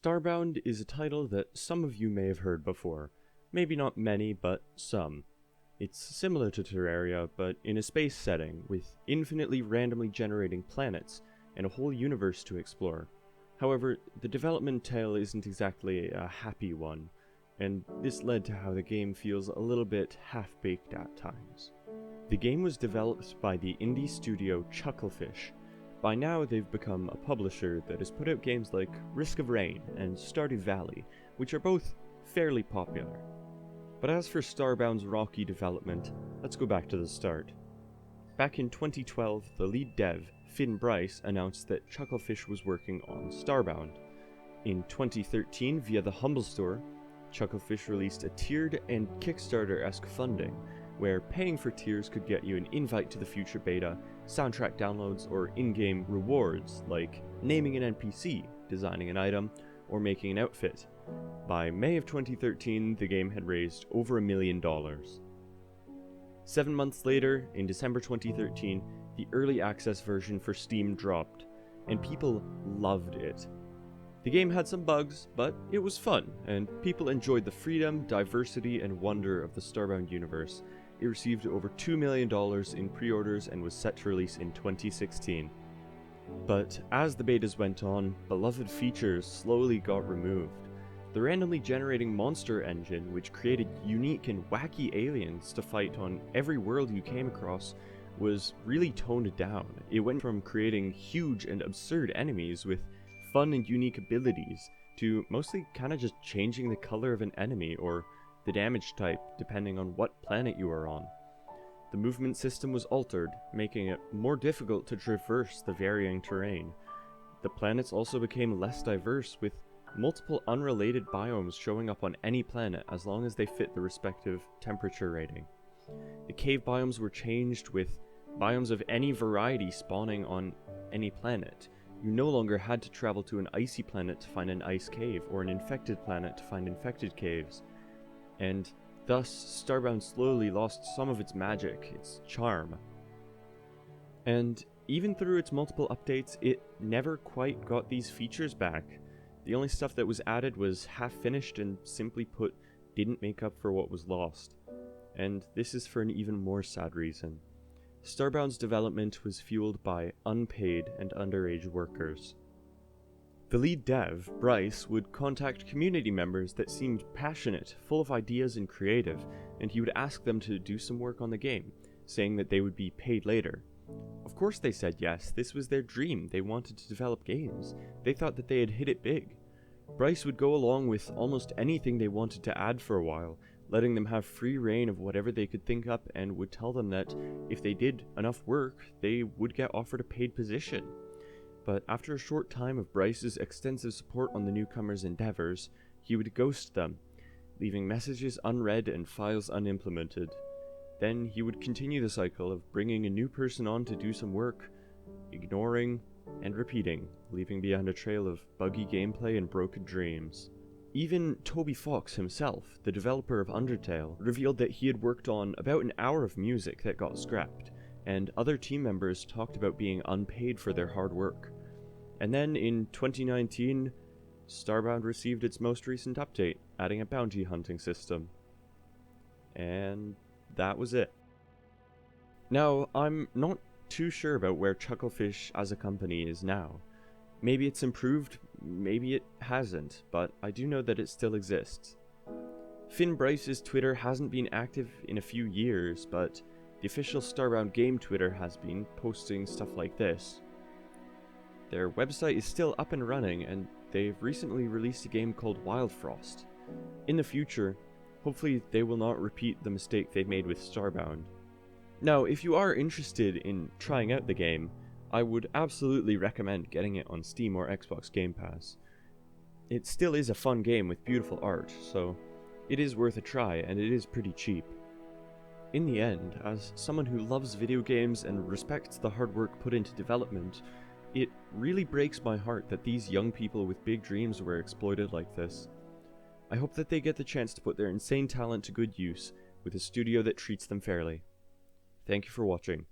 Starbound is a title that some of you may have heard before. Maybe not many, but some. It's similar to Terraria, but in a space setting, with infinitely randomly generating planets and a whole universe to explore. However, the development tale isn't exactly a happy one, and this led to how the game feels a little bit half-baked at times. The game was developed by the indie studio Chucklefish. By now they've become a publisher that has put out games like Risk of Rain and Stardew Valley, which are both fairly popular. But as for Starbound's rocky development, let's go back to the start. Back in 2012, the lead dev, Finn Bryce, announced that Chucklefish was working on Starbound. In 2013, via the Humble Store, Chucklefish released a tiered and Kickstarter-esque funding, where paying for tiers could get you an invite to the future beta, soundtrack downloads, or in-game rewards like naming an NPC, designing an item, or making an outfit. By May of 2013, the game had raised over $1 million. 7 months later, in December 2013, the early access version for Steam dropped, and people loved it. The game had some bugs, but it was fun, and people enjoyed the freedom, diversity, and wonder of the Starbound universe. It received over $2 million in pre-orders and was set to release in 2016. But as the betas went on, beloved features slowly got removed. The randomly generating monster engine, which created unique and wacky aliens to fight on every world you came across, was really toned down. It went from creating huge and absurd enemies with fun and unique abilities to mostly kinda just changing the color of an enemy or the damage type depending on what planet you are on. The movement system was altered, making it more difficult to traverse the varying terrain. The planets also became less diverse, with multiple unrelated biomes showing up on any planet as long as they fit the respective temperature rating. The cave biomes were changed, with biomes of any variety spawning on any planet. You no longer had to travel to an icy planet to find an ice cave, or an infected planet to find infected caves. And thus, Starbound slowly lost some of its magic, its charm. And even through its multiple updates, it never quite got these features back. The only stuff that was added was half-finished and, simply put, didn't make up for what was lost. And this is for an even more sad reason. Starbound's development was fueled by unpaid and underage workers. The lead dev, Bryce, would contact community members that seemed passionate, full of ideas and creative, and he would ask them to do some work on the game, saying that they would be paid later. Of course they said yes, this was their dream, they wanted to develop games. They thought that they had hit it big. Bryce would go along with almost anything they wanted to add for a while, letting them have free reign of whatever they could think up, and would tell them that if they did enough work, they would get offered a paid position. But after a short time of Bryce's extensive support on the newcomers' endeavors, he would ghost them, leaving messages unread and files unimplemented. Then he would continue the cycle of bringing a new person on to do some work, ignoring, and repeating, leaving behind a trail of buggy gameplay and broken dreams. Even Toby Fox himself, the developer of Undertale, revealed that he had worked on about an hour of music that got scrapped, and other team members talked about being unpaid for their hard work. And then in 2019, Starbound received its most recent update, adding a bounty hunting system. And that was it. Now, I'm not too sure about where Chucklefish as a company is now. Maybe it's improved, maybe it hasn't, but I do know that it still exists. Finn Bryce's Twitter hasn't been active in a few years, but the official Starbound game Twitter has been posting stuff like this. Their website is still up and running, and they've recently released a game called Wild Frost. In the future, hopefully they will not repeat the mistake they made with Starbound. Now, if you are interested in trying out the game, I would absolutely recommend getting it on Steam or Xbox Game Pass. It still is a fun game with beautiful art, so it is worth a try, and it is pretty cheap. In the end, as someone who loves video games and respects the hard work put into development, it really breaks my heart that these young people with big dreams were exploited like this. I hope that they get the chance to put their insane talent to good use with a studio that treats them fairly. Thank you for watching.